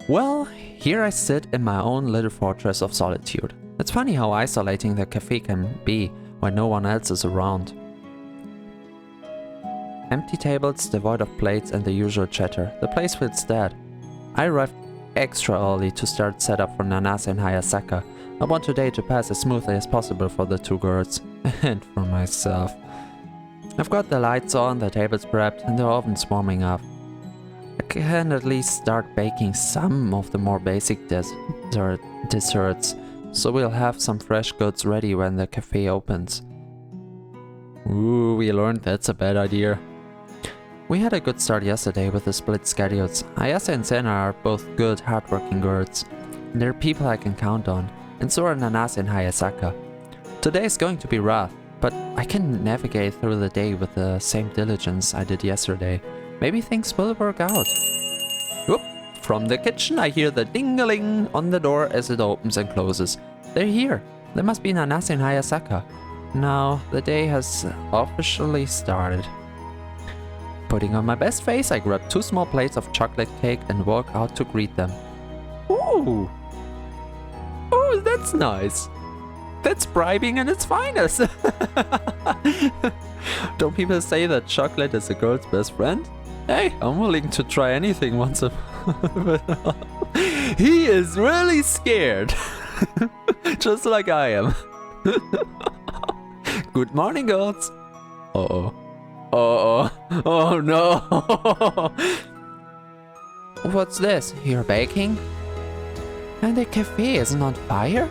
Well, here I sit in my own little fortress of solitude. It's funny how isolating the cafe can be when no one else is around. Empty tables, devoid of plates and the usual chatter. The place feels dead. I arrived extra early to start setup for Nanase and Hayasaka. I want today to pass as smoothly as possible for the two girls. And for myself. I've got the lights on, the tables prepped, and the oven's warming up. I can at least start baking some of the more basic desserts, so we'll have some fresh goods ready when the cafe opens. Ooh, we learned that's a bad idea. We had a good start yesterday with the split schedules. Ayase and Sena are both good, hardworking girls. They're people I can count on, and so are Nanase and Hayasaka. Today is going to be rough, but I can navigate through the day with the same diligence I did yesterday. Maybe things will work out. Whoop! From the kitchen I hear the ding-a-ling on the door as it opens and closes. They're here. They must be Nanase and Hayasaka. Now the day has officially started. Putting on my best face, I grab 2 small plates of chocolate cake and walk out to greet them. Ooh! Oh, that's nice! That's bribing in its finest! Don't people say that chocolate is a girl's best friend? Hey, I'm willing to try anything once a He is really scared! Just like I am. Good morning, girls! Uh-oh. Uh-oh. Oh no! What's this? You're baking? And the cafe isn't on fire?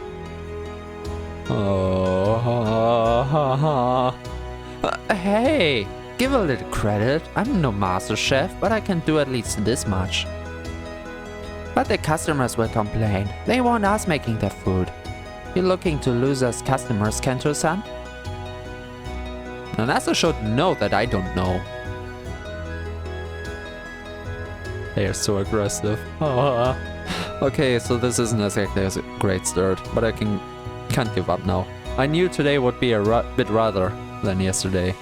Oh. Hey! Give a little credit. I'm no master chef, but I can do at least this much. But the customers will complain. They want us making their food. You're looking to lose us customers, Kento-san? Nanase should know that I don't know. They are so aggressive. Okay, so this isn't exactly a great start, but I can't give up now. I knew today would be a bit rather than yesterday.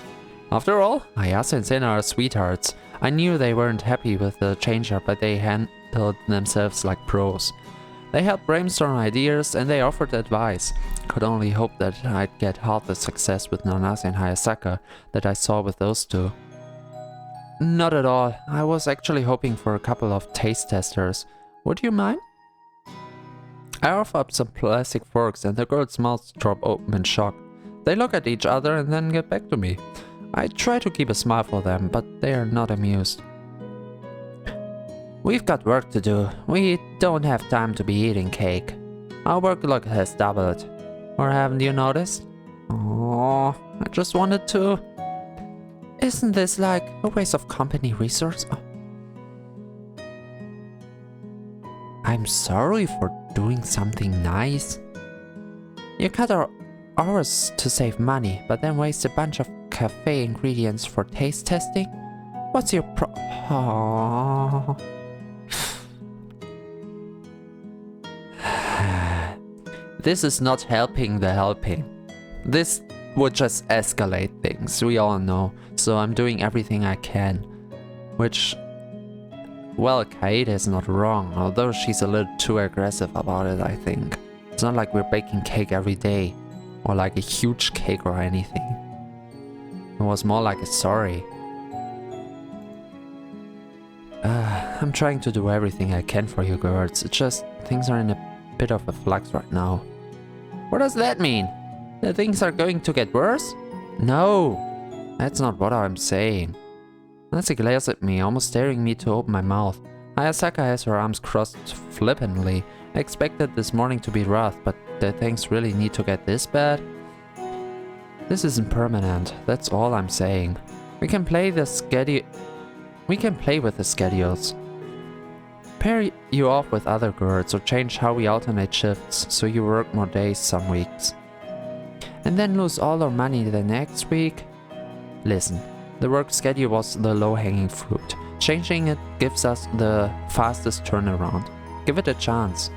After all, Ayase and Sena are sweethearts. I knew they weren't happy with the change-up, but they handled themselves like pros. They helped brainstorm ideas and they offered advice. Could only hope that I'd get half the success with Nanase and Hayasaka that I saw with those two. Not at all. I was actually hoping for a couple of taste testers. Would you mind? I offer up some plastic forks and the girls' mouths drop open in shock. They look at each other and then get back to me. I try to keep a smile for them, but they are not amused. We've got work to do. We don't have time to be eating cake. Our workload has doubled. Or haven't you noticed? Oh, I just wanted to... Isn't this like a waste of company resource? Oh. I'm sorry for doing something nice. You cut our hours to save money, but then waste a bunch of cafe ingredients for taste testing? What's your Oh. This is not helping the helping. This would just escalate things, we all know. So I'm doing everything I can. Which... Well, Kaede is not wrong, although she's a little too aggressive about it, I think. It's not like we're baking cake every day. Or like a huge cake or anything. It was more like a sorry. I'm trying to do everything I can for you girls. It's just things are in a bit of a flux right now. What does that mean? That things are going to get worse? No, that's not what I'm saying. Nancy glares at me, almost daring me to open my mouth. Hayasaka has her arms crossed flippantly. I expected this morning to be rough, but do things really need to get this bad? This isn't permanent, that's all I'm saying. We can play with the schedules. Pair you off with other girls or change how we alternate shifts so you work more days some weeks. And then lose all our money the next week? Listen, the work schedule was the low-hanging fruit. Changing it gives us the fastest turnaround. Give it a chance.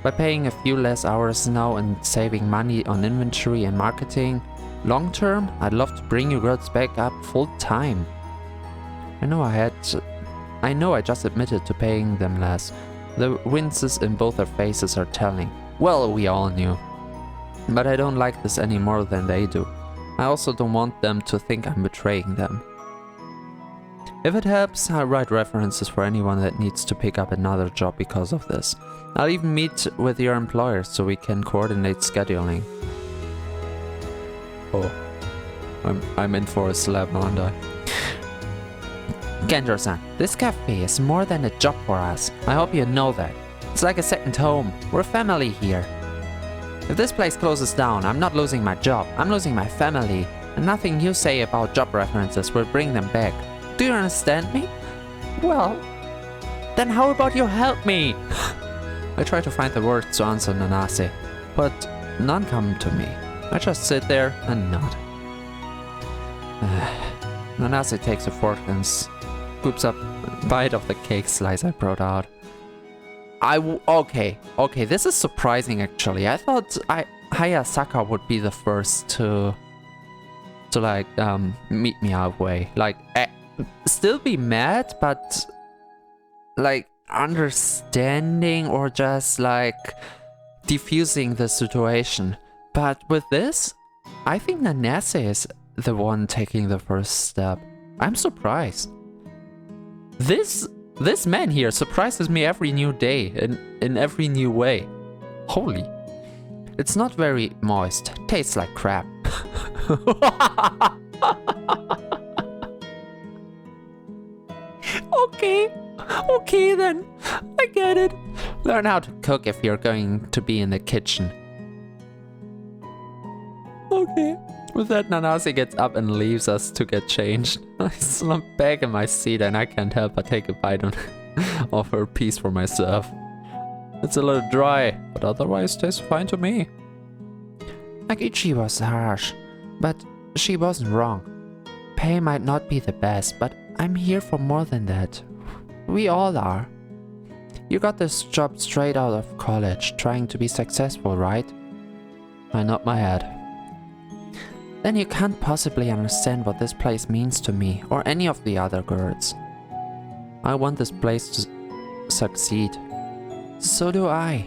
By paying a few less hours now and saving money on inventory and marketing, long term, I'd love to bring you girls back up full time. I know I had I know I just admitted to paying them less. The winces in both their faces are telling. Well, we all knew. But I don't like this any more than they do. I also don't want them to think I'm betraying them. If it helps, I'll write references for anyone that needs to pick up another job because of this. I'll even meet with your employer so we can coordinate scheduling. Oh, I'm in for a slap, aren't I? Gender-san, this cafe is more than a job for us. I hope you know that. It's like a second home. We're family here. If this place closes down, I'm not losing my job. I'm losing my family. And nothing you say about job references will bring them back. Do you understand me? Well, then how about you help me? I try to find the words to answer Nanase, but none come to me. I just sit there and nod. Nanase takes a fork and scoops up a bite of the cake slice I brought out. Okay, this is surprising actually. I thought Hayasaka would be the first to like meet me halfway. Like still be mad, but like understanding or just like diffusing the situation. But with this, I think Nanase is the one taking the first step. I'm surprised. This man here surprises me every new day in every new way. Holy. It's not very moist. Tastes like crap. Okay then. I get it. Learn how to cook if you're going to be in the kitchen. Okay. With that, Nanase gets up and leaves us to get changed. I slump back in my seat and I can't help but take a bite of her piece for myself. It's a little dry, but otherwise tastes fine to me. Agichi was harsh, but she wasn't wrong. Pay might not be the best, but I'm here for more than that. We all are. You got this job straight out of college, trying to be successful, right? I nod my head. Then you can't possibly understand what this place means to me, or any of the other girls. I want this place to succeed. So do I.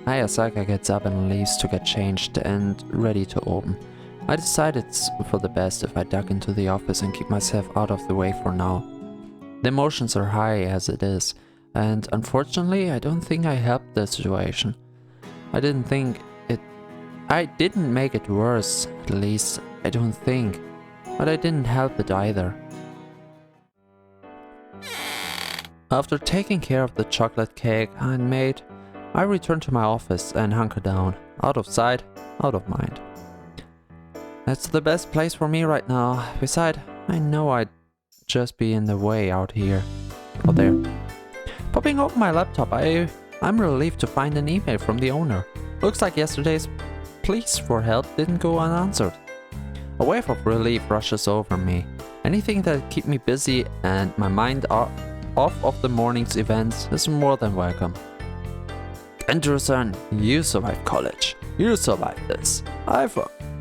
Hayasaka gets up and leaves to get changed and ready to open. I decide it's for the best if I duck into the office and keep myself out of the way for now. The emotions are high as it is, and unfortunately I don't think I helped the situation. I didn't make it worse, at least I don't think, but I didn't help it either. After taking care of the chocolate cake I'd made, I returned to my office and hunker down, out of sight, out of mind. That's the best place for me right now. Besides, I know I'd just be in the way out here. Out there. Popping open my laptop, I'm relieved to find an email from the owner. Looks like yesterday's pleas for help didn't go unanswered. A wave of relief rushes over me. Anything that keep me busy and my mind off of the morning's events is more than welcome. Andrew-san, you survived college. You survived this. I've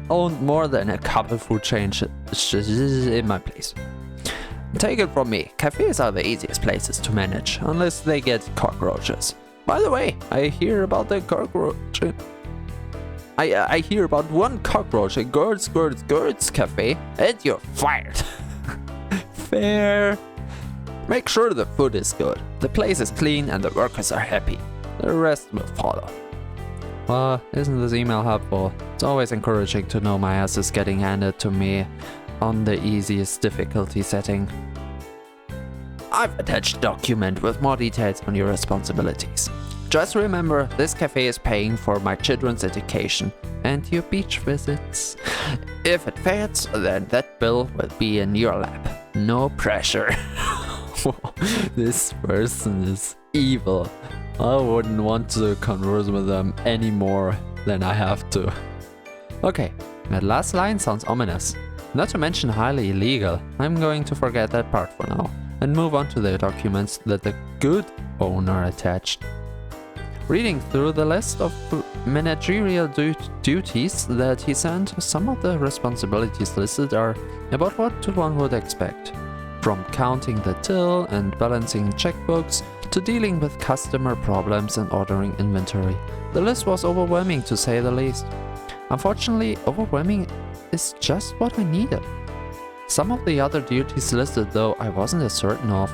owned more than a couple food chains in my place. Take it from me, cafes are the easiest places to manage, unless they get cockroaches. By the way, I hear about the cockroach. I hear about one cockroach at Girls Cafe, and you're fired. Fair. Make sure the food is good, the place is clean, and the workers are happy. The rest will follow. Well, isn't this email helpful? It's always encouraging to know my ass is getting handed to me on the easiest difficulty setting. I've attached a document with more details on your responsibilities. Just remember, this cafe is paying for my children's education and your beach visits. If it fails, then that bill will be in your lap. No pressure. This person is evil. I wouldn't want to converse with them any more than I have to. Okay, that last line sounds ominous. Not to mention highly illegal. I'm going to forget that part for now and move on to the documents that the good owner attached. Reading through the list of managerial duties that he sent, some of the responsibilities listed are about what one would expect. From counting the till and balancing checkbooks to dealing with customer problems and ordering inventory. The list was overwhelming to say the least. Unfortunately, overwhelming is just what I needed. Some of the other duties listed though I wasn't as certain of.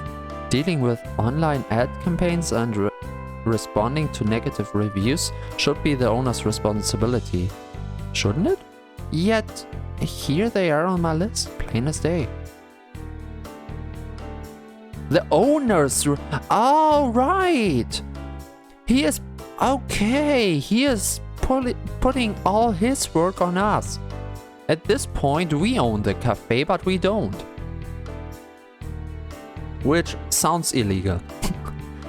Dealing with online ad campaigns and responding to negative reviews should be the owner's responsibility. Shouldn't it? Yet, here they are on my list, plain as day. The owner's... Oh, right! He is... Okay, he is putting all his work on us. At this point, we own the cafe, but we don't. Which sounds illegal.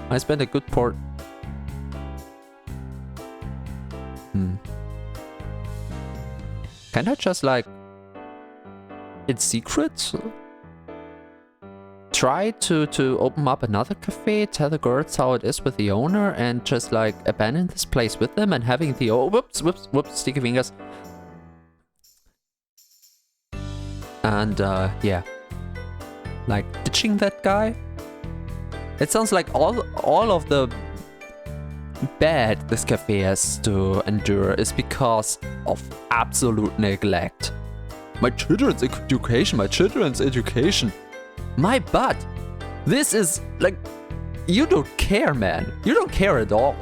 I spent a good port... Can I just like... in secret? Try to open up another cafe, tell the girls how it is with the owner and just like abandon this place with them and having the... Oh, whoops, sticky fingers. And yeah. Like ditching that guy? It sounds like all of the bad this cafe has to endure is because of absolute neglect. My children's education. My butt! This is like... You don't care, man. You don't care at all.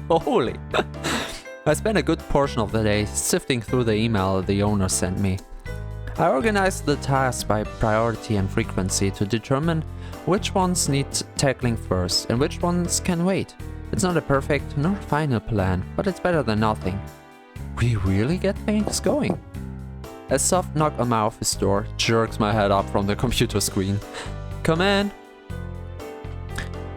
Holy. I spent a good portion of the day sifting through the email the owner sent me. I organized the tasks by priority and frequency to determine which ones need tackling first and which ones can wait. It's not a perfect nor final plan, but it's better than nothing. We really get things going. A soft knock on my office door jerks my head up from the computer screen. Come in.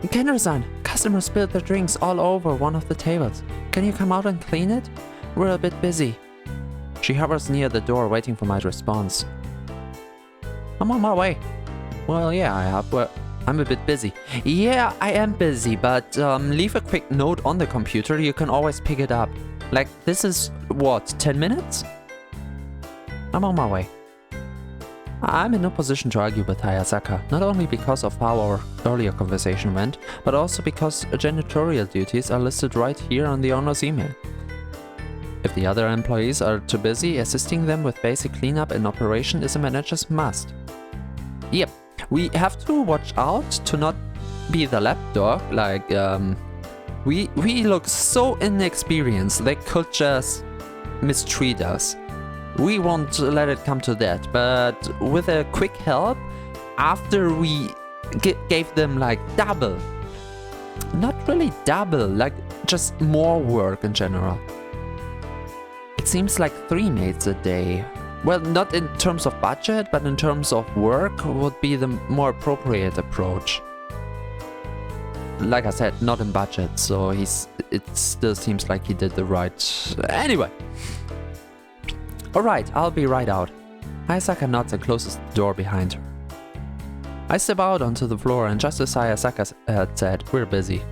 Kenner-san, customers spilled their drinks all over one of the tables. Can you come out and clean it? We're a bit busy. She hovers near the door waiting for my response. I'm on my way. Well, yeah, I'm a bit busy. Yeah, I am busy, but leave a quick note on the computer, you can always pick it up. Like, this is, what, 10 minutes? I'm on my way. I'm in no position to argue with Hayasaka, not only because of how our earlier conversation went, but also because janitorial duties are listed right here on the owner's email. If the other employees are too busy, assisting them with basic cleanup and operation is a manager's must. Yep, we have to watch out to not be the lapdog, like, we look so inexperienced, they could just mistreat us. We won't let it come to that, but with a quick help, after we gave them like double. Not really double, like just more work in general. It seems like 3 maids a day. Well, not in terms of budget, but in terms of work would be the more appropriate approach. Like I said, not in budget, so it still seems like he did the right... Anyway. Alright, I'll be right out. Hayasaka nods and closes the door behind her. I step out onto the floor and just as Hayasaka had said, we're busy.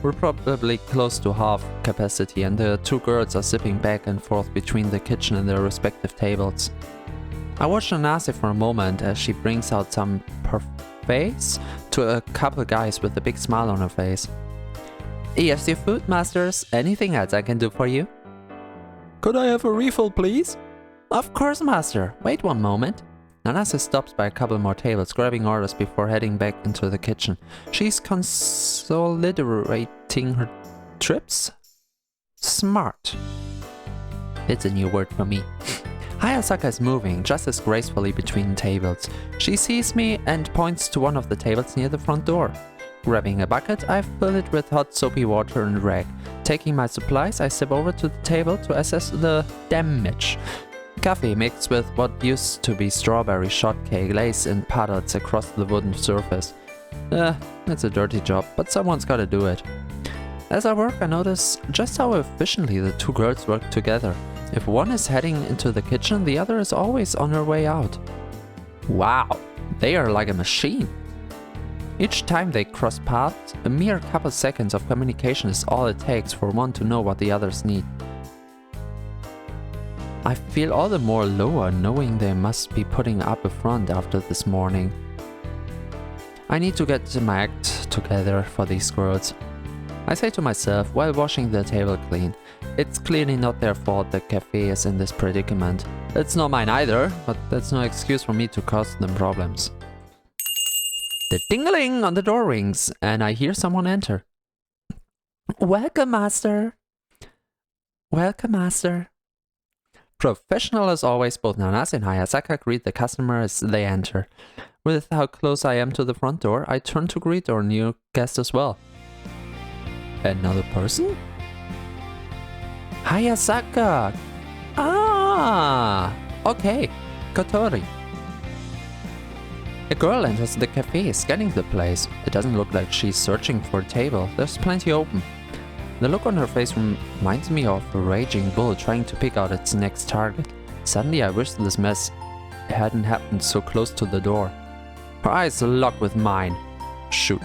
We're probably close to half capacity and the two girls are zipping back and forth between the kitchen and their respective tables. I watch Nanase for a moment as she brings out some parfaits to a couple guys with a big smile on her face. Yes, your food, masters. Anything else I can do for you? Could I have a refill, please? Of course, master. Wait one moment. Nanase stops by a couple more tables, grabbing orders before heading back into the kitchen. She's consolidating her trips? Smart. It's a new word for me. Hayasaka is moving just as gracefully between tables. She sees me and points to one of the tables near the front door. Grabbing a bucket, I fill it with hot soapy water and rag. Taking my supplies, I step over to the table to assess the damage. Coffee mixed with what used to be strawberry shortcake lays in puddles across the wooden surface. It's a dirty job, but someone's gotta do it. As I work, I notice just how efficiently the two girls work together. If one is heading into the kitchen, the other is always on her way out. Wow, they are like a machine. Each time they cross paths, a mere couple seconds of communication is all it takes for one to know what the others need. I feel all the more lower knowing they must be putting up a front after this morning. I need to get my act together for these girls. I say to myself while washing the table clean. It's clearly not their fault the cafe is in this predicament. It's not mine either, but that's no excuse for me to cause them problems. The ding-a-ling on the door rings, and I hear someone enter. Welcome, master. Welcome, master. Professional as always, both Nanase and Hayasaka greet the customer as they enter. With how close I am to the front door, I turn to greet our new guest as well. Another person? Hayasaka! Ah! Okay, Kotori. A girl enters the cafe, scanning the place. It doesn't look like she's searching for a table, there's plenty open. The look on her face reminds me of a raging bull trying to pick out its next target. Suddenly I wish this mess hadn't happened so close to the door. Her eyes lock with mine. Shoot,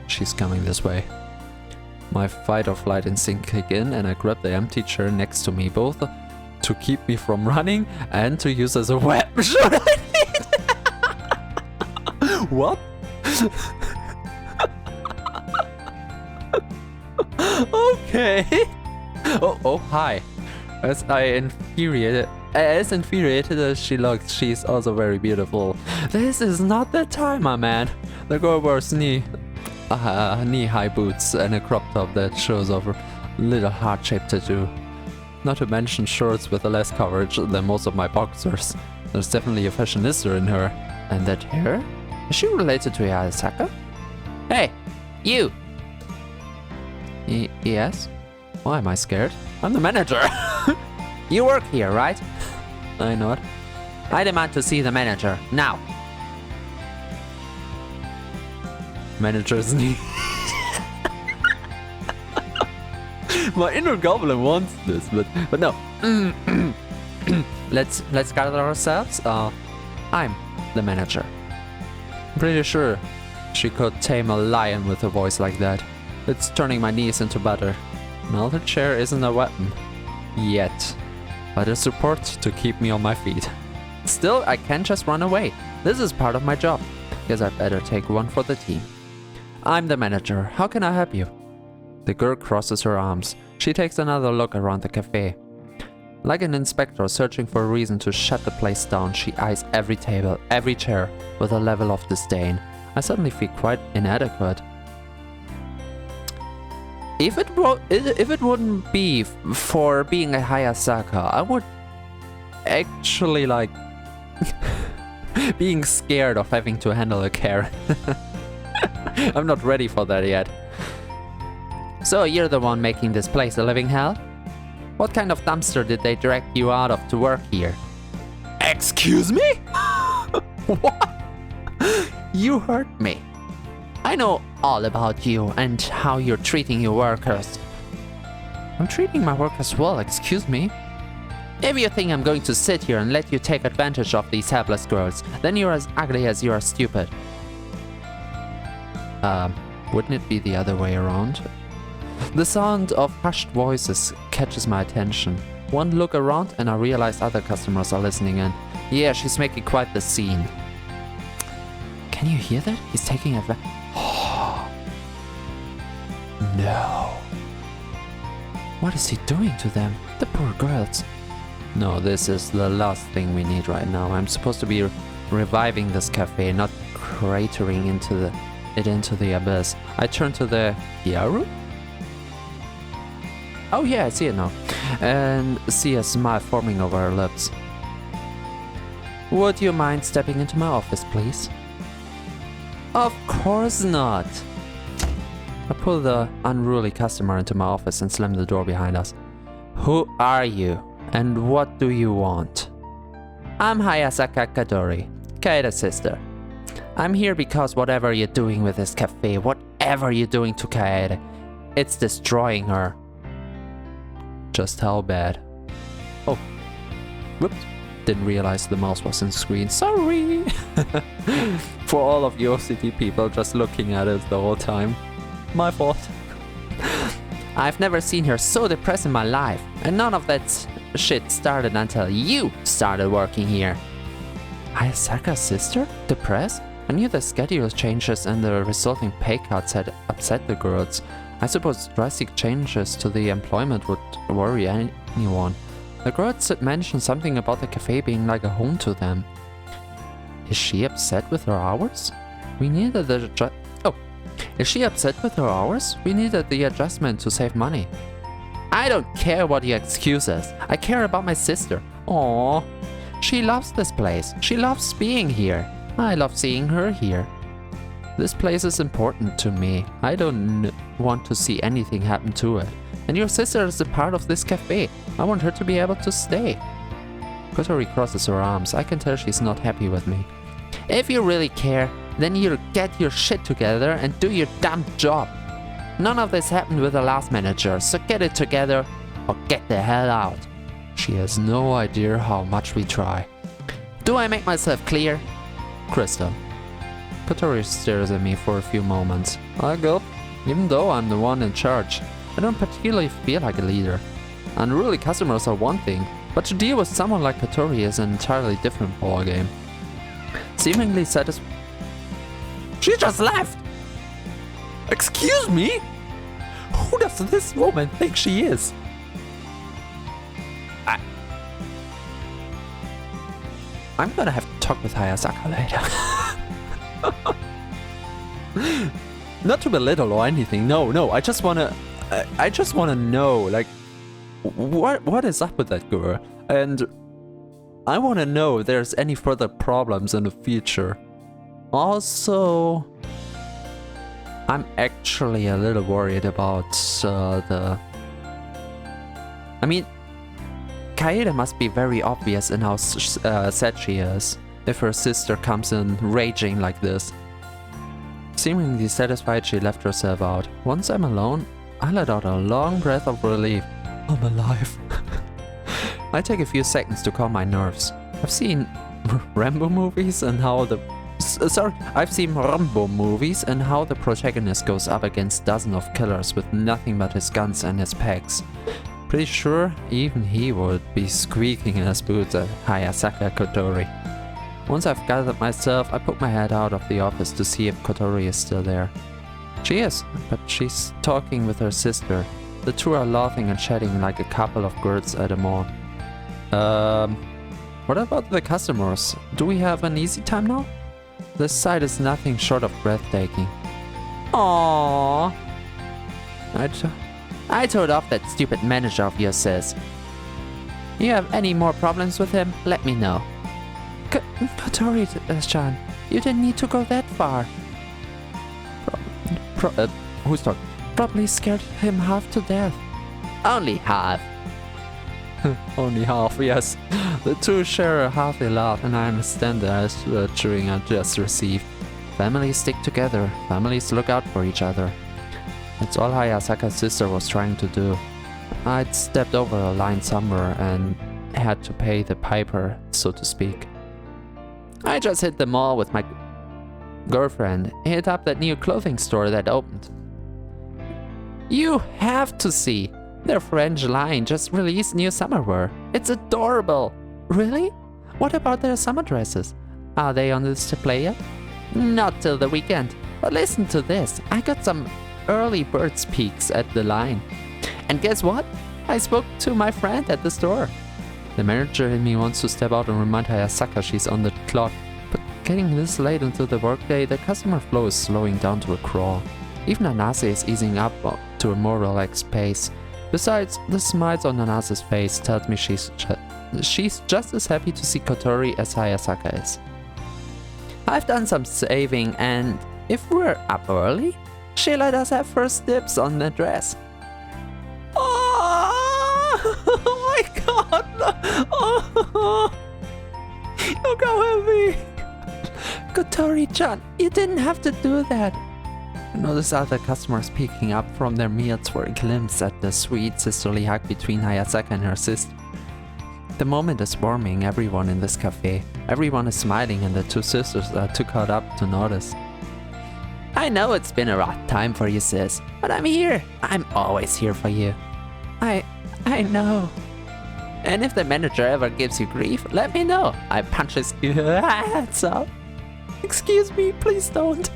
she's coming this way. My fight or flight instinct kick in and I grab the empty chair next to me, both to keep me from running and to use as a weapon. Should I need? What? Okay. Oh, hi. As infuriated as she looks, she's also very beautiful. This is not the time, my man. The girl wears knee-high boots and a crop top that shows off a little heart-shaped tattoo. Not to mention shorts with less coverage than most of my boxers. There's definitely a fashionista in her. And that hair? Is she related to Hayasaka? Hey, you! Yes? Why am I scared? I'm the manager! You work here, right? I nod. I demand to see the manager, now! Manager's knee. My inner goblin wants this, but no. Let's gather ourselves. I'm the manager. I'm pretty sure she could tame a lion with a voice like that. It's turning my knees into butter. Another chair isn't a weapon. Yet. But a support to keep me on my feet. Still, I can't just run away. This is part of my job. Guess I'd better take one for the team. I'm the manager. How can I help you? The girl crosses her arms. She takes another look around the cafe. Like an inspector searching for a reason to shut the place down, she eyes every table, every chair, with a level of disdain. I suddenly feel quite inadequate. If it wouldn't be for being a Hayasaka, I would actually like being scared of having to handle a Karen. I'm not ready for that yet. So you're the one making this place a living hell? What kind of dumpster did they drag you out of to work here? Excuse me? What? You heard me. I know all about you and how you're treating your workers. I'm treating my workers well, excuse me. If you think I'm going to sit here and let you take advantage of these helpless girls, then you're as ugly as you are stupid. Wouldn't it be the other way around? The sound of hushed voices catches my attention. One look around and I realize other customers are listening in. Yeah, she's making quite the scene. Can you hear that? He's taking a No. What is he doing to them? The poor girls. No, this is the last thing we need right now. I'm supposed to be reviving this cafe, not cratering into the abyss. I turn to the Yaru? Oh yeah, I see it now. And see a smile forming over her lips. Would you mind stepping into my office, please? Of course not. I pull the unruly customer into my office and slam the door behind us. Who are you? And what do you want? I'm Hayasaka Katori, Kaeda's sister. I'm here because whatever you're doing with this cafe, whatever you're doing to Kaede, it's destroying her. Just how bad? Oh, whoops. Didn't realize the mouse was in screen. Sorry! For all of you OCD people just looking at it the whole time. My fault. I've never seen her so depressed in my life. And none of that shit started until you started working here. Hayasaka's sister? Depressed? I knew the schedule changes and the resulting pay cuts had upset the girls. I suppose drastic changes to the employment would worry anyone. The girls had mentioned something about the cafe being like a home to them. Is she upset with her hours? We needed the Is she upset with her hours? We needed the adjustment to save money. I don't care what your excuse is. I care about my sister. Aww. She loves this place. She loves being here. I love seeing her here. This place is important to me. I don't want to see anything happen to it. And your sister is a part of this cafe. I want her to be able to stay. Kotori crosses her arms. I can tell she's not happy with me. If you really care, then you get your shit together and do your damn job. None of this happened with the last manager, so get it together or get the hell out. She has no idea how much we try. Do I make myself clear? Crystal. Kotori stares at me for a few moments. I go. Even though I'm the one in charge, I don't particularly feel like a leader. Unruly customers are one thing, but to deal with someone like Kotori is an entirely different ballgame. Seemingly satisfied. She just left! Excuse me? Who does this woman think she is? I'm gonna have to talk with Hayasaka later. Not to belittle or anything, no, I just wanna know, like, what is up with that girl? And I wanna know if there's any further problems in the future. Also, I'm actually a little worried about I mean, Kaede must be very obvious in how sad she is if her sister comes in raging like this. Seemingly satisfied, she left herself out. Once I'm alone, I let out a long breath of relief. I'm alive. I take a few seconds to calm my nerves. I've seen Rambo movies and how the protagonist goes up against dozens of killers with nothing but his guns and his pegs. Pretty sure even he would be squeaking in his boots at Hayasaka Kotori. Once I've gathered myself, I poke my head out of the office to see if Kotori is still there. She is, but she's talking with her sister. The two are laughing and chatting like a couple of girls at a mall. What about the customers? Do we have an easy time now? This site is nothing short of breathtaking. Aww. I told off that stupid manager of yours, sis. You have any more problems with him? Let me know. Kotori-chan, you didn't need to go that far. Who's talking? Probably scared him half to death. Only half. Only half, yes. The two share a healthy laugh, and I understand the cheering I just received. Families stick together. Families look out for each other. That's all Hayasaka's sister was trying to do. I'd stepped over a line somewhere and had to pay the piper, so to speak. I just hit the mall with my girlfriend, hit up that new clothing store that opened. You have to see! Their French line just released new summer wear. It's adorable! Really? What about their summer dresses? Are they on display yet? Not till the weekend. But listen to this, I got some early birds peeks at the line. And guess what? I spoke to my friend at the store. The manager in me wants to step out and remind Hayasaka she's on the clock. But getting this late into the workday, the customer flow is slowing down to a crawl. Even Nanase is easing up to a more relaxed pace. Besides, the smiles on Nanase's face tells me she's just as happy to see Kotori as Hayasaka is. I've done some saving, and if we're up early, she let us have first dibs on the dress. Oh my god! Oh, look how heavy! Kotori-chan, you didn't have to do that. I notice other customers peeking up from their meals for a glimpse at the sweet sisterly hug between Hayasaka and her sister. The moment is warming everyone in this cafe. Everyone is smiling and the two sisters are too caught up to notice. I know it's been a rough time for you, sis, but I'm here. I'm always here for you. I know. And if the manager ever gives you grief, let me know. I punch his heads up. Excuse me, please don't.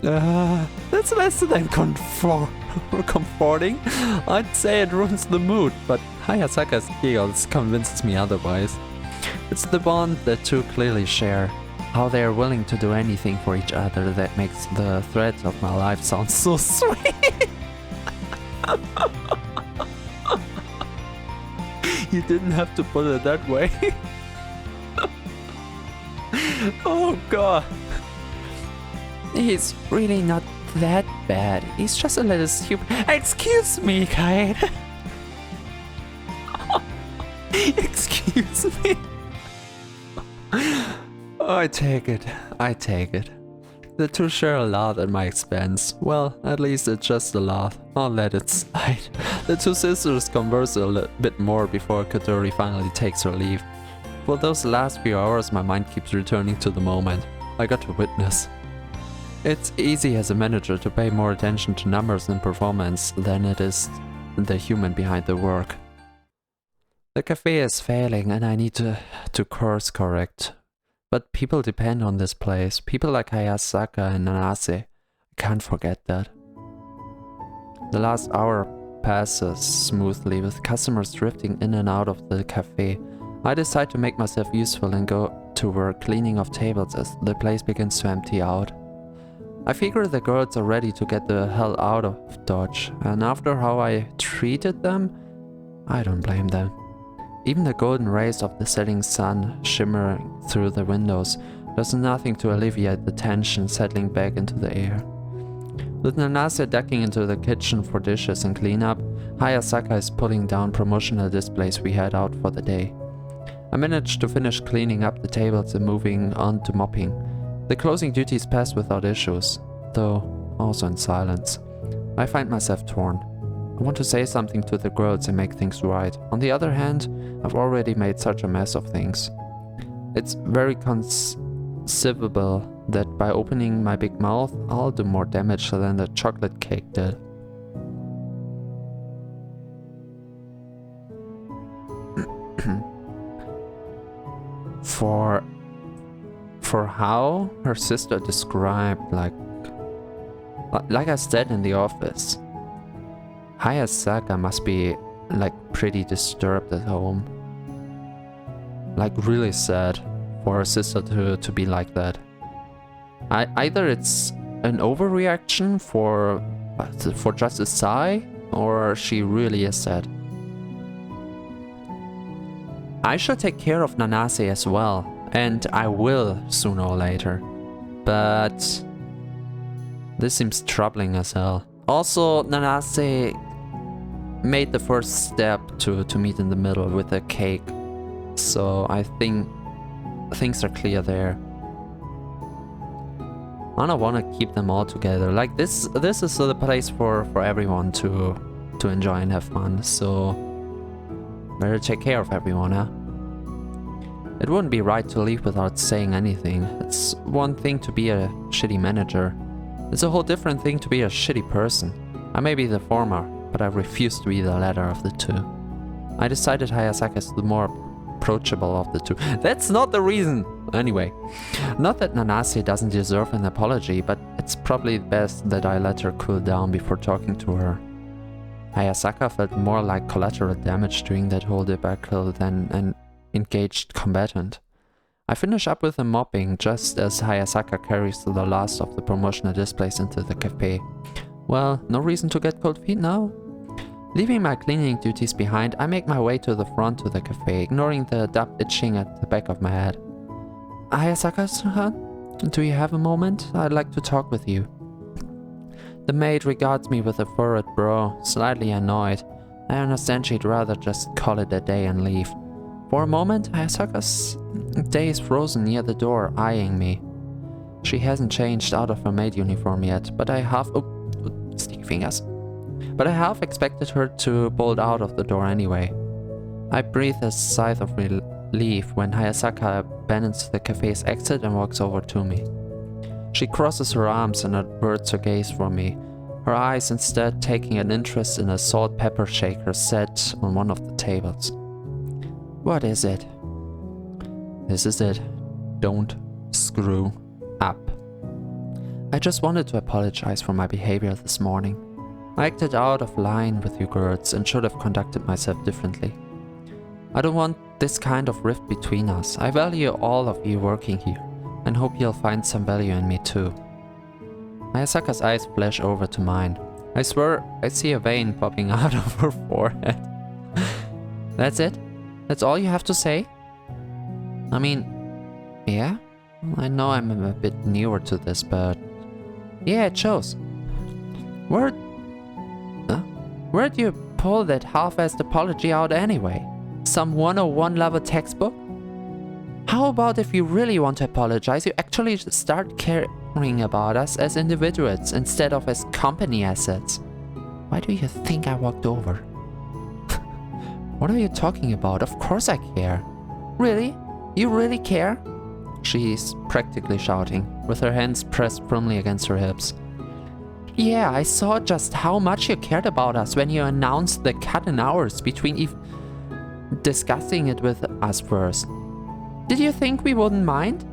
That's less than comforting. I'd say it ruins the mood, but Hayasaka's giggles convinces me otherwise. It's the bond the two clearly share. How they are willing to do anything for each other that makes the thread of my life sound so sweet. You didn't have to put it that way. Oh god. He's really not that bad. He's just a little stupid. Excuse me, Kate. Excuse me. I take it. The two share a laugh at my expense. Well, at least it's just a laugh. I'll let it slide. The two sisters converse a bit more before Katori finally takes her leave. For those last few hours, my mind keeps returning to the moment I got to witness. It's easy as a manager to pay more attention to numbers and performance than it is the human behind the work. The cafe is failing and I need to course correct. But people depend on this place. People like Hayasaka and Nanase. I can't forget that. The last hour passes smoothly with customers drifting in and out of the cafe. I decide to make myself useful and go to work cleaning off tables as the place begins to empty out. I figure the girls are ready to get the hell out of Dodge, and after how I treated them, I don't blame them. Even the golden rays of the setting sun shimmering through the windows does nothing to alleviate the tension settling back into the air. With Nanase ducking into the kitchen for dishes and cleanup, Hayasaka is pulling down promotional displays we had out for the day. I managed to finish cleaning up the tables and moving on to mopping. The closing duties passed without issues, though also in silence. I find myself torn. I want to say something to the girls and make things right. On the other hand, I've already made such a mess of things. It's very conceivable that by opening my big mouth, I'll do more damage than the chocolate cake did. For how her sister described, like I said in the office, Hayasaka must be like pretty disturbed at home. Like really sad for her sister to be like that. Either it's an overreaction for just a sigh, or she really is sad. I should take care of Nanase as well, and I will sooner or later. But this seems troubling as hell. Also, Nanase made the first step to meet in the middle with a cake. So I think things are clear there. I don't want to keep them all together. Like this is the place for everyone to enjoy and have fun. So better take care of everyone, huh? It wouldn't be right to leave without saying anything. It's one thing to be a shitty manager. It's a whole different thing to be a shitty person. I may be the former, but I refuse to be the latter of the two. I decided Hayasaka is the more approachable of the two. That's not the reason! Anyway, not that Nanase doesn't deserve an apology, but it's probably best that I let her cool down before talking to her. Hayasaka felt more like collateral damage during that whole debacle than an engaged combatant. I finish up with the mopping just as Hayasaka carries the last of the promotional displays into the cafe. Well, no reason to get cold feet now. Leaving my cleaning duties behind, I make my way to the front of the cafe, ignoring the dubbed itching at the back of my head. Hayasaka-san, do you have a moment? I'd like to talk with you. The maid regards me with a furrowed brow, slightly annoyed. I understand she'd rather just call it a day and leave. For a moment, Hayasaka's gaze frozen near the door, eyeing me. She hasn't changed out of her maid uniform yet, but I half... sticky fingers. But I half expected her to bolt out of the door anyway. I breathe a sigh of relief when Hayasaka abandons the cafe's exit and walks over to me. She crosses her arms and averts her gaze from me, her eyes instead taking an interest in a salt pepper shaker set on one of the tables. What is it? This is it. Don't screw up. I just wanted to apologize for my behavior this morning. I acted out of line with you girls and should have conducted myself differently. I don't want this kind of rift between us. I value all of you working here and hope you'll find some value in me too. Ayasaka's eyes flash over to mine. I swear I see a vein popping out of her forehead. That's it? That's all you have to say? I mean, yeah? I know I'm a bit newer to this, but... yeah, it shows. Where'd you pull that half-assed apology out anyway? Some 101 level textbook? How about if you really want to apologize, you actually start caring about us as individuals instead of as company assets? Why do you think I walked over? What are you talking about? Of course I care. Really? You really care? She's practically shouting, with her hands pressed firmly against her hips. Yeah, I saw just how much you cared about us when you announced the cut in hours between discussing it with us first. Did you think we wouldn't mind?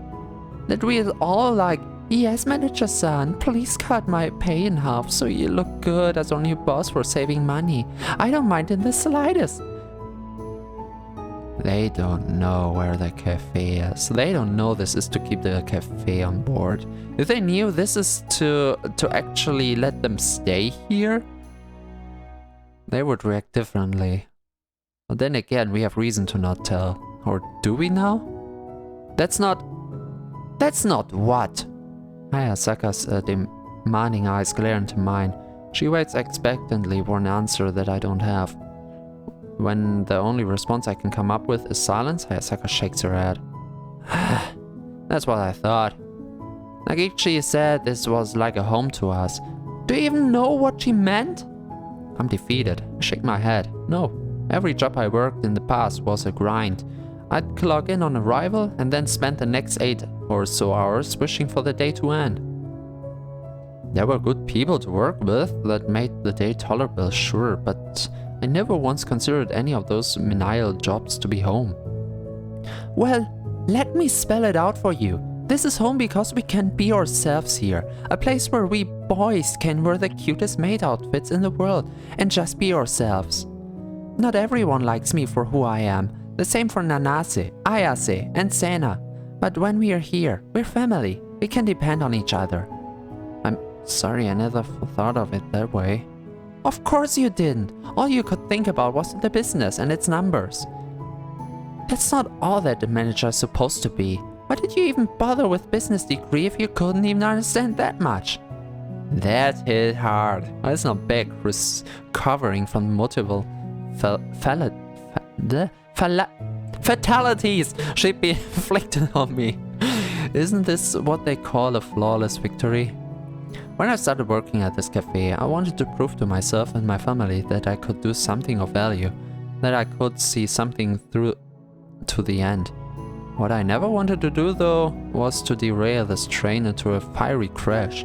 That we'd all like, yes, manager-san, please cut my pay in half so you look good as our new boss for saving money. I don't mind in the slightest. They don't know where the cafe is. They don't know this is to keep the cafe on board. If they knew this is to actually let them stay here, they would react differently. But then again, we have reason to not tell. Or do we now? That's not what? Ayasaka's demanding eyes glare into mine. She waits expectantly for an answer that I don't have. When the only response I can come up with is silence, Ayasaka shakes her head. That's what I thought. Nagichi said this was like a home to us. Do you even know what she meant? I'm defeated. I shake my head. No. Every job I worked in the past was a grind. I'd clock in on arrival and then spend the next 8 or so hours wishing for the day to end. There were good people to work with that made the day tolerable, sure, but I never once considered any of those menial jobs to be home. Well, let me spell it out for you. This is home because we can be ourselves here. A place where we boys can wear the cutest maid outfits in the world and just be ourselves. Not everyone likes me for who I am. The same for Nanase, Ayase, and Sena. But when we are here, we're family. We can depend on each other. I'm sorry I never thought of it that way. Of course you didn't. All you could think about was the business and its numbers. That's not all that the manager is supposed to be. Why did you even bother with business degree if you couldn't even understand that much? That hit hard. It's not big, recovering from multiple fatalities should be inflicted on me. Isn't this what they call a flawless victory? When I started working at this cafe, I wanted to prove to myself and my family that I could do something of value, that I could see something through to the end. What I never wanted to do, though, was to derail this train into a fiery crash.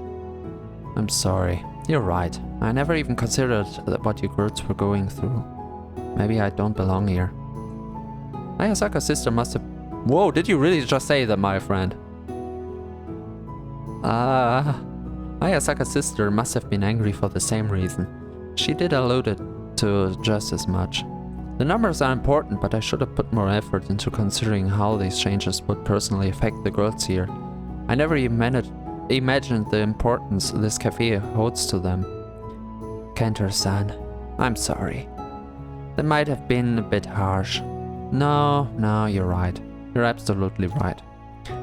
I'm sorry. You're right. I never even considered what you girls were going through. Maybe I don't belong here. Ayasaka's sister must have... Whoa, did you really just say that, my friend? Ayasaka's sister must have been angry for the same reason. She did allude it to just as much. The numbers are important, but I should have put more effort into considering how these changes would personally affect the girls here. I never imagined the importance this cafe holds to them. Kenter-san, I'm sorry. That might have been a bit harsh. No, you're right. You're absolutely right.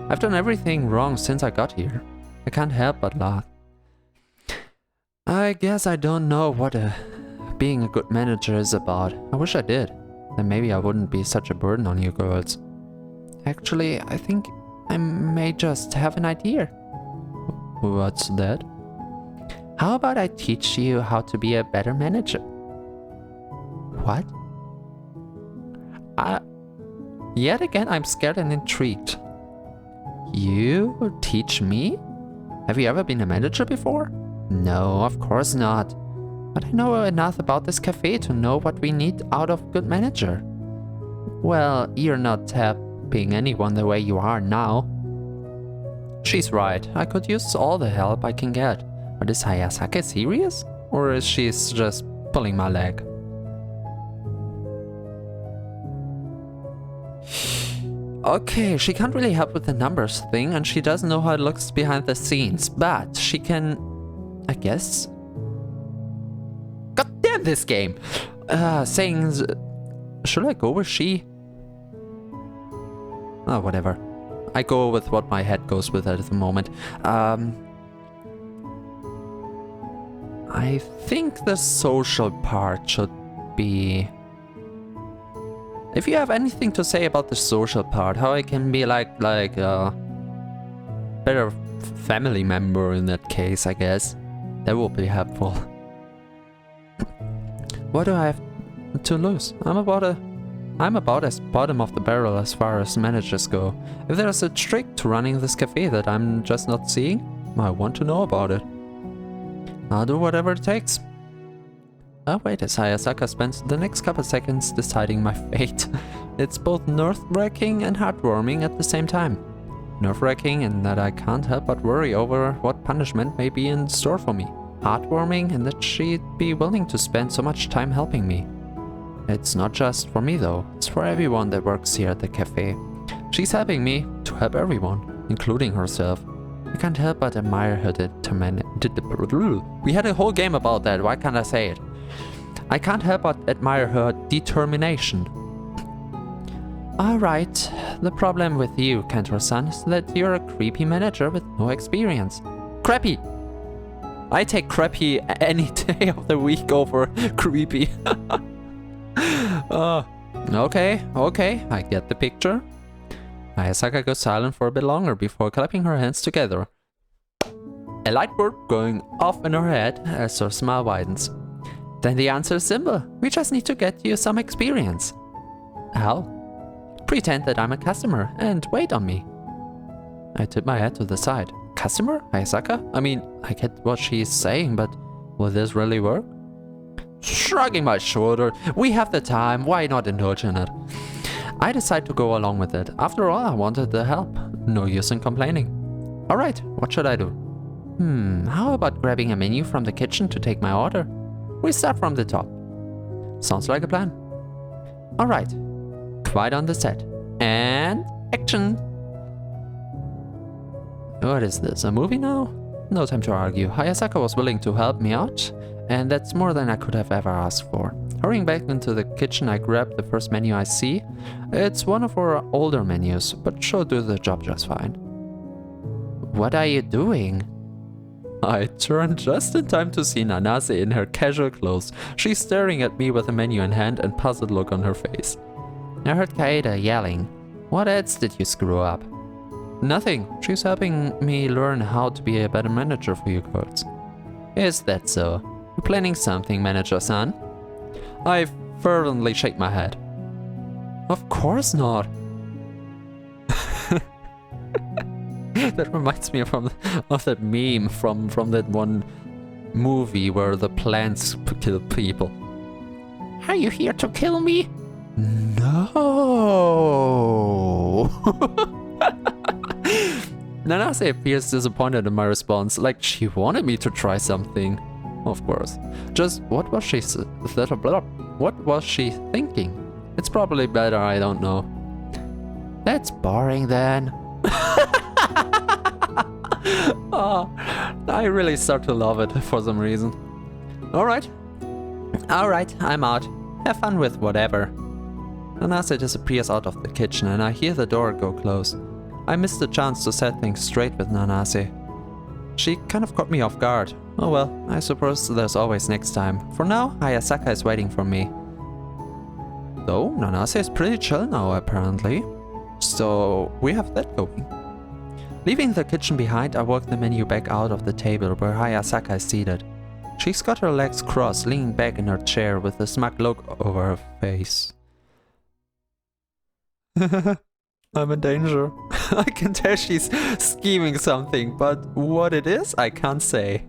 I've done everything wrong since I got here. I can't help but laugh. I guess I don't know what being a good manager is about. I wish I did. Then maybe I wouldn't be such a burden on you girls. Actually, I think I may just have an idea. What's that? How about I teach you how to be a better manager? What? Yet again, I'm scared and intrigued. You teach me? Have you ever been a manager before? No, of course not. But I know enough about this cafe to know what we need out of a good manager. Well, you're not helping anyone the way you are now. She's right, I could use all the help I can get. But is Hayasaka serious? Or is she just pulling my leg? Okay, she can't really help with the numbers thing, and she doesn't know how it looks behind the scenes, but she can... I guess? God damn this game! Saying... Should I go with she? Oh, whatever. I go with what my head goes with at the moment. I think the social part should be... If you have anything to say about the social part, how I can be like a better family member in that case, I guess. That would be helpful. What do I have to lose? I'm about as bottom of the barrel as far as managers go. If there's a trick to running this cafe that I'm just not seeing, I want to know about it. I'll do whatever it takes. Oh wait, as Hayasaka spends the next couple seconds deciding my fate. It's both nerve-wracking and heartwarming at the same time. Nerve-wracking in that I can't help but worry over what punishment may be in store for me. Heartwarming in that she'd be willing to spend so much time helping me. It's not just for me though, it's for everyone that works here at the cafe. She's helping me to help everyone, including herself. I can't help but admire her determination. We had a whole game about that, why can't I say it? I can't help but admire her determination. Alright, the problem with you, Kantor-san, is that you're a creepy manager with no experience. Crappy! I take crappy any day of the week over creepy. Okay, I get the picture. Hayasaka goes silent for a bit longer before clapping her hands together. A light bulb going off in her head as her smile widens. Then the answer is simple. We just need to get you some experience. How? Pretend that I'm a customer and wait on me. I tip my head to the side. Customer? Hayasaka? I mean, I get what she's saying, but will this really work? Shrugging my shoulder. We have the time, why not indulge in it? I decide to go along with it. After all, I wanted the help. No use in complaining. Alright, what should I do? How about grabbing a menu from the kitchen to take my order? We start from the top. Sounds like a plan. Alright, quiet on the set. And action! What is this, a movie now? No time to argue. Hayasaka was willing to help me out, and that's more than I could have ever asked for. Hurrying back into the kitchen, I grab the first menu I see. It's one of our older menus, but should do the job just fine. What are you doing? I turn just in time to see Nanase in her casual clothes. She's staring at me with the menu in hand and puzzled look on her face. I heard Kaeda yelling. What else did you screw up? Nothing. She's helping me learn how to be a better manager for you girls. Is that so? You planning something, manager-san? I fervently shake my head. Of course not. That reminds me of that meme from that one movie where the plants kill people. Are you here to kill me? No. Nanase appears disappointed in my response, like she wanted me to try something. Of course. Just what was she thinking? It's probably better I don't know. That's boring then. Oh, I really start to love it for some reason. Alright, I'm out. Have fun with whatever. Nanase disappears out of the kitchen and I hear the door go close. I missed the chance to set things straight with Nanase. She kind of caught me off guard. Oh well, I suppose there's always next time. For now, Hayasaka is waiting for me. Though, Nanase is pretty chill now apparently. So, we have that going. Leaving the kitchen behind, I work the menu back out of the table where Hayasaka is seated. She's got her legs crossed, leaning back in her chair with a smug look over her face. I'm in danger. I can tell she's scheming something, but what it is, I can't say.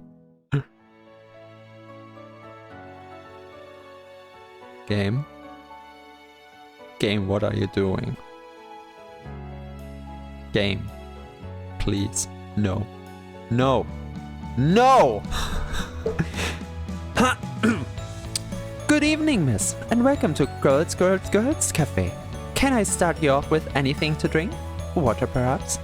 Game? Game, what are you doing? Game. Please. No. No. No! Good evening, miss, and welcome to Girls Cafe. Can I start you off with anything to drink? Water, perhaps?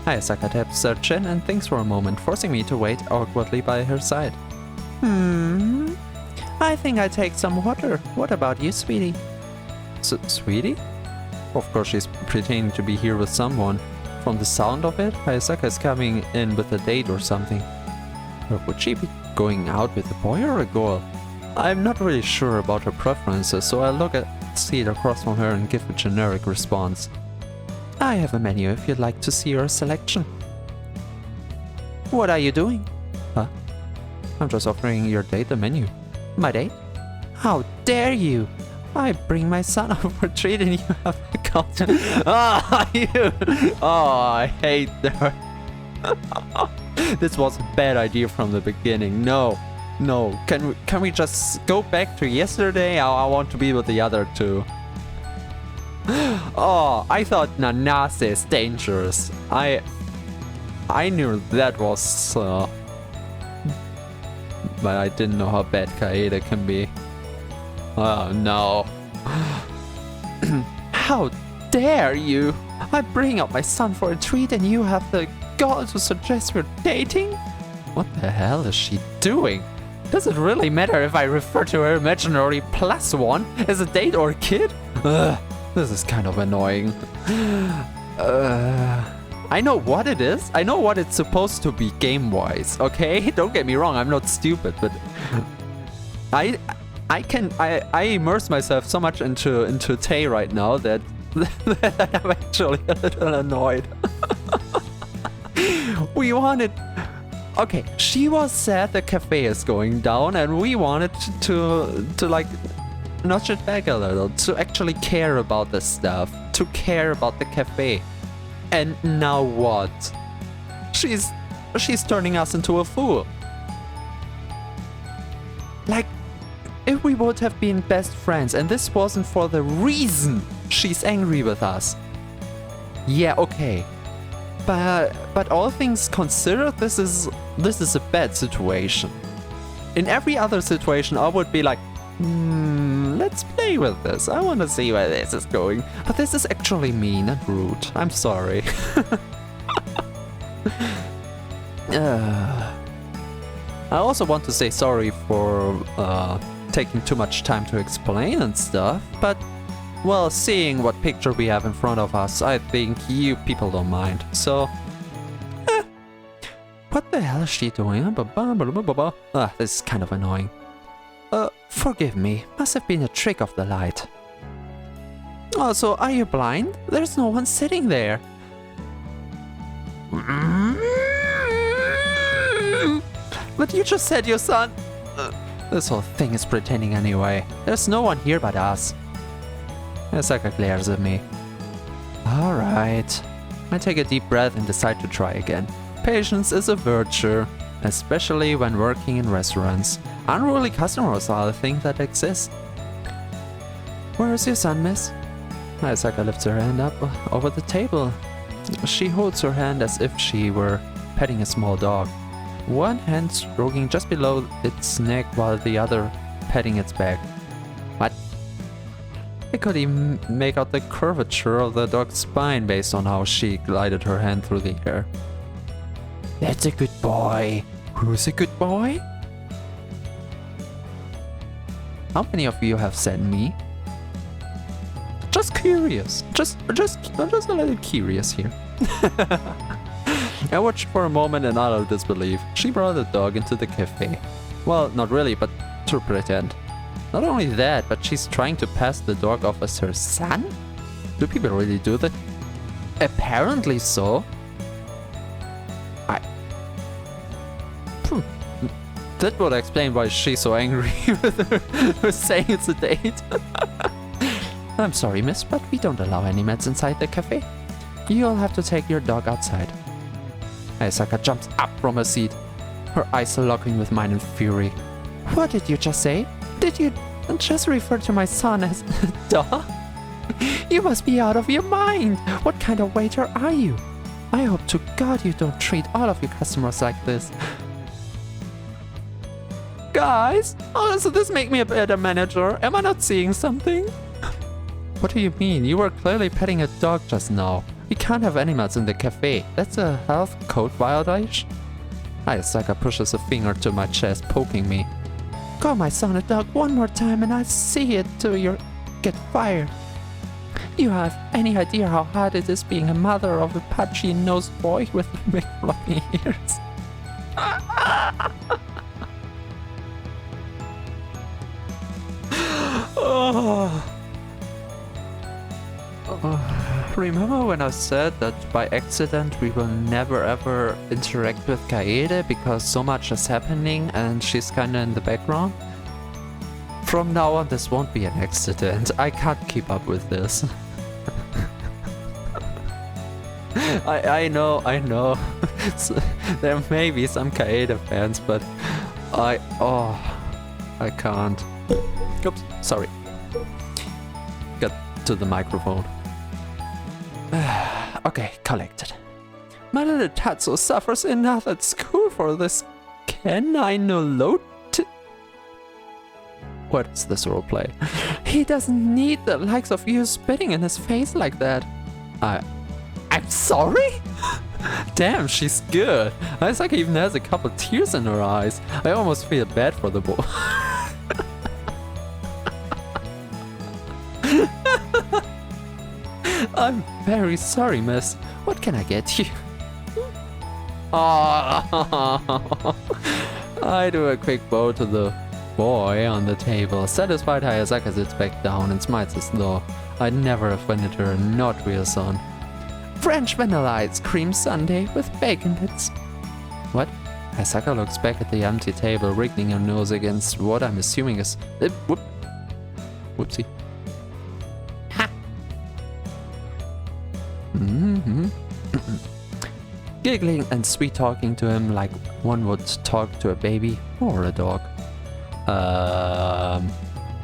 Hayasaka taps her chin and thinks for a moment, forcing me to wait awkwardly by her side. I think I'll take some water. What about you, sweetie? Sweetie? Of course she's pretending to be here with someone. From the sound of it, Hayasaka is coming in with a date or something. Or would she be going out with a boy or a girl? I'm not really sure about her preferences, so I look at the seat across from her and give a generic response. I have a menu if you'd like to see your selection. What are you doing? Huh? I'm just offering your date a menu. My date? How dare you! I bring my son over for a treat and you have a culture. You! Oh, I hate her. This was a bad idea from the beginning. No. Can we just go back to yesterday? I want to be with the other two. Oh, I thought Nanase is dangerous. I knew that was... but I didn't know how bad Kaede can be. Oh no. How dare you! I bring up my son for a treat and you have the gall to suggest we're dating? What the hell is she doing? Does it really matter if I refer to her imaginary +1 as a date or a kid? This is kind of annoying. I know what it is. I know what it's supposed to be game-wise, okay? Don't get me wrong, I'm not stupid, but... I immerse myself so much into Tay right now that I'm actually a little annoyed. We wanted... Okay, she was sad the cafe is going down and we wanted to like notch it back a little, to actually care about the stuff, to care about the cafe. And now what? She's turning us into a fool. Like, if we would have been best friends and this wasn't for the reason she's angry with us. Yeah, okay. But all things considered, this is a bad situation. In every other situation, I would be like, let's play with this. I want to see where this is going. But this is actually mean and rude. I'm sorry. I also want to say sorry for taking too much time to explain and stuff, but well, seeing what picture we have in front of us, I think you people don't mind. So, what the hell is she doing? This is kind of annoying. Forgive me, must have been a trick of the light. Also, are you blind? There's no one sitting there. But you just said your son... This whole thing is pretending anyway. There's no one here but us. Asaka glares at me. Alright. I take a deep breath and decide to try again. Patience is a virtue, especially when working in restaurants. Unruly customers are a thing that exists. Where is your son, miss? Asaka lifts her hand up over the table. She holds her hand as if she were petting a small dog. One hand stroking just below its neck while the other petting its back. What? I could even make out the curvature of the dog's spine based on how she glided her hand through the air. That's a good boy. Who's a good boy? How many of you have said me? Just curious. Just a little curious here. I watched for a moment in utter disbelief. She brought the dog into the cafe. Well, not really, but to pretend. Not only that, but she's trying to pass the dog off as her son? Do people really do that? Apparently so. That would explain why she's so angry with saying it's a date. I'm sorry, miss, but we don't allow any meds inside the cafe. You'll have to take your dog outside. Ayasaka jumps up from her seat, her eyes locking with mine in fury. What did you just say? Did you just refer to my son as a dog? You must be out of your mind! What kind of waiter are you? I hope to God you don't treat all of your customers like this. Guys! Oh, does this make me a better manager? Am I not seeing something? What do you mean? You were clearly petting a dog just now. We can't have animals in the cafe. That's a health code violation. Hayasaka pushes a finger to my chest, poking me. Call my son a dog one more time and I'll see it till you get fired. You have any idea how hard it is being a mother of a pudgy-nosed boy with big floppy ears? Oh. Remember when I said that by accident we will never ever interact with Kaede because so much is happening and she's kinda in the background? From now on this won't be an accident. I can't keep up with this. I know. There may be some Kaede fans, but I can't. Oops, sorry. Got to the microphone. Okay, collected. My little Tatsu suffers enough at school for this. Can I no load? What is this roleplay? He doesn't need the likes of you spitting in his face like that. I'm sorry? Damn, she's good. Isaac even has a couple tears in her eyes. I almost feel bad for the boy. I'm very sorry, miss. What can I get you? Oh, I do a quick bow to the boy on the table. Satisfied, Hayasaka sits back down and smiles as though I'd never offended her, not real son. French vanilla ice cream sundae with bacon bits. What? Hayasaka looks back at the empty table, wriggling her nose against what I'm assuming is... Whoopsie. Giggling and sweet-talking to him like one would talk to a baby or a dog.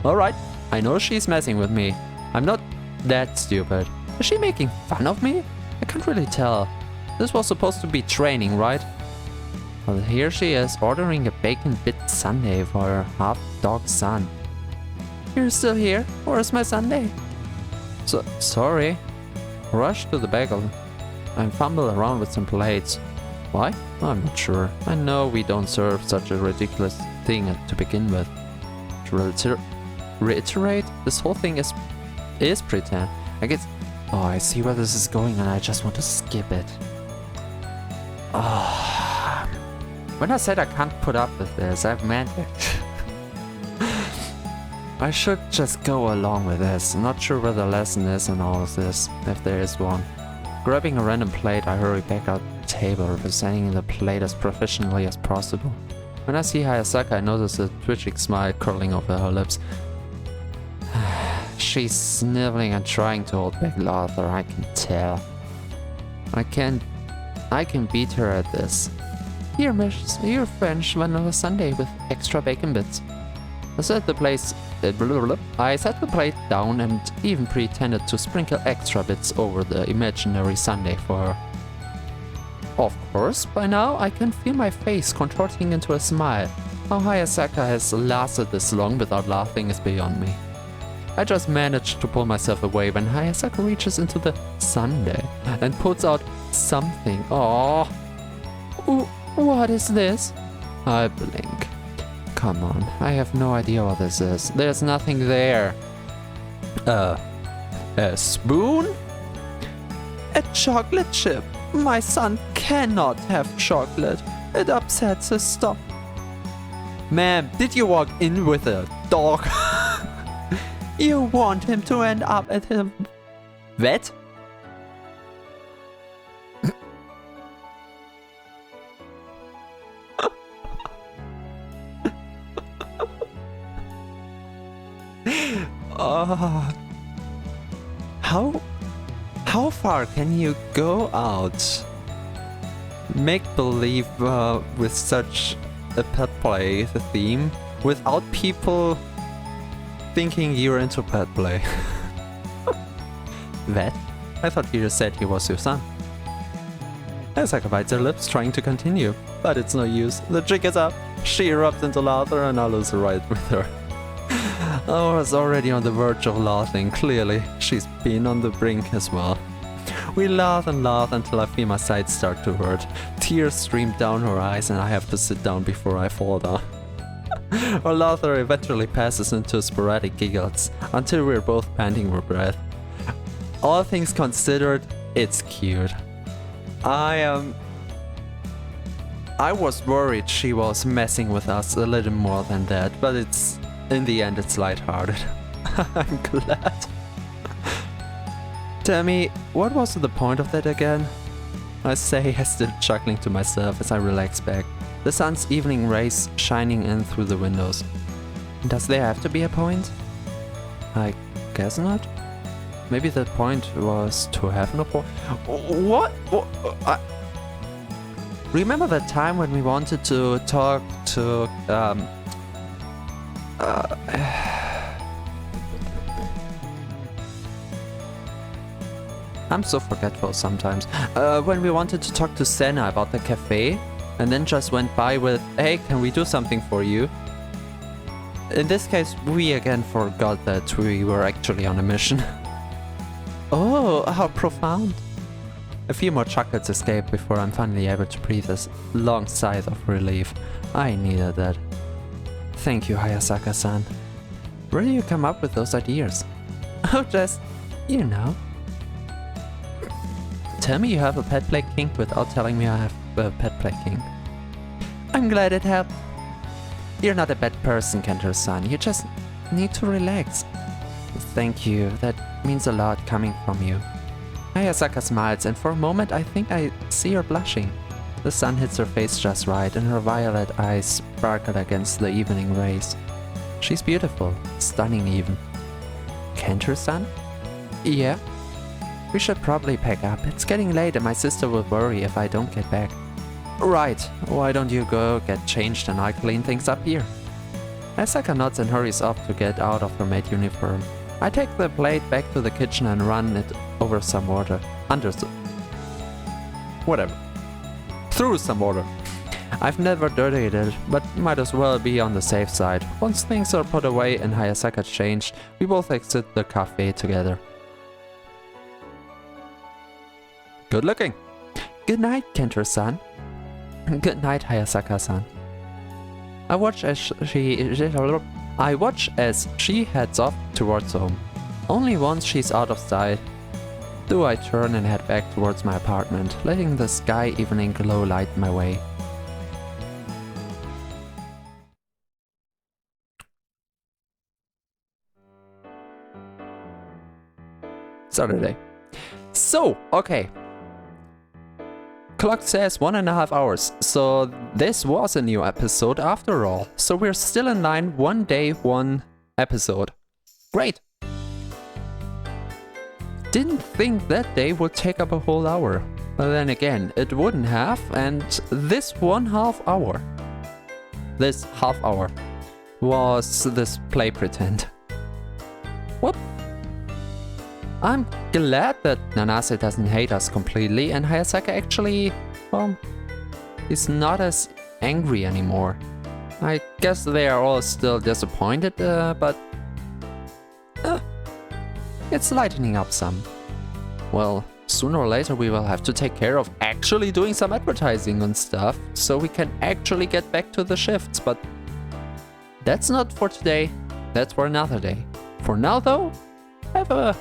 Alright, I know she's messing with me. I'm not that stupid. Is she making fun of me? I can't really tell. This was supposed to be training, right? Well, here she is, ordering a bacon bit sundae for her half-dog son. You're still here? Where's my sundae? Sorry. Rush to the bagel and fumble around with some plates. Why? I'm not sure. I know we don't serve such a ridiculous thing to begin with. To reiterate, this whole thing is pretend. I guess... Oh, I see where this is going and I just want to skip it. Oh. When I said I can't put up with this, I've meant it. I should just go along with this. I'm not sure where the lesson is in all of this, if there is one. Grabbing a random plate, I hurry back out the table, representing the plate as professionally as possible. When I see Hayasaka, I notice a twitching smile curling over her lips. She's sniveling and trying to hold back laughter, I can tell. I can beat her at this. Here, miss, your French vanilla sundae with extra bacon bits. I set the plate down and even pretended to sprinkle extra bits over the imaginary sundae for her. Of course, by now I can feel my face contorting into a smile. How Hayasaka has lasted this long without laughing is beyond me. I just managed to pull myself away when Hayasaka reaches into the sundae and pulls out something. Aww. What is this? I blink. Come on, I have no idea what this is. There's nothing there. A spoon? A chocolate chip. My son cannot have chocolate. It upsets his stomach. Ma'am, did you walk in with a dog? You want him to end up at a vet? How far can you go out? Make believe with such a pet play theme without people thinking you're into pet play. Vet? I thought you just said he was your son. Hayasaka bites her lips, trying to continue. But it's no use. The jig is up. She erupts into laughter and I lose right with her. I was already on the verge of laughing, clearly. She's been on the brink as well. We laugh and laugh until I feel my sides start to hurt. Tears stream down her eyes and I have to sit down before I fall down. Our laughter eventually passes into sporadic giggles, until we're both panting for breath. All things considered, it's cute. I was worried she was messing with us a little more than that, but in the end it's lighthearted. I'm glad. Tell me, what was the point of that again? I say, still chuckling to myself as I relax back. The sun's evening rays shining in through the windows. Does there have to be a point? I guess not. Maybe the point was to have no point. What? Remember that time when we wanted to talk to I'm so forgetful sometimes. When we wanted to talk to Senna about the cafe, and then just went by with, hey, can we do something for you? In this case, we again forgot that we were actually on a mission. Oh, how profound. A few more chuckles escape before I'm finally able to breathe a long sigh of relief. I needed that. Thank you, Hayasaka-san. Where do you come up with those ideas? Oh, just, you know. Tell me you have a pet play kink without telling me I have a pet play kink. I'm glad it helped. You're not a bad person, Kento-san. You just need to relax. Thank you. That means a lot coming from you. Hayasaka smiles, and for a moment I think I see her blushing. The sun hits her face just right, and her violet eyes sparkle against the evening rays. She's beautiful, stunning even. Kento-san? Yeah? We should probably pack up. It's getting late and my sister will worry if I don't get back. Right, why don't you go get changed and I'll clean things up here. Hayasaka nods and hurries off to get out of her maid uniform. I take the plate back to the kitchen and run it over some water. Whatever. Through some water. I've never dirtied it, but might as well be on the safe side. Once things are put away and Hayasaka changed, we both exit the cafe together. Good looking. Good night, Kento-san. Good night, Hayasaka-san. I watch as she heads off towards home. Only once she's out of sight do I turn and head back towards my apartment, letting the sky evening glow light my way. Saturday. So, okay. Clock says 1.5 hours, so this was a new episode after all. So we're still in line, 1 day, 1 episode. Great! Didn't think that day would take up a whole hour. But then again, it wouldn't have, and this 1/2 hour. This half hour was this play pretend. Whoop! I'm glad that Nanase doesn't hate us completely and Hayasaka actually, well, is not as angry anymore. I guess they are all still disappointed, but it's lightening up some. Well, sooner or later we will have to take care of actually doing some advertising and stuff, so we can actually get back to the shifts, but that's not for today, that's for another day. For now though, have a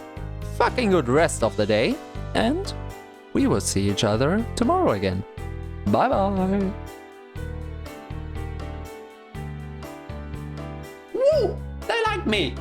fucking good rest of the day, and we will see each other tomorrow again. Bye bye! Woo! They like me!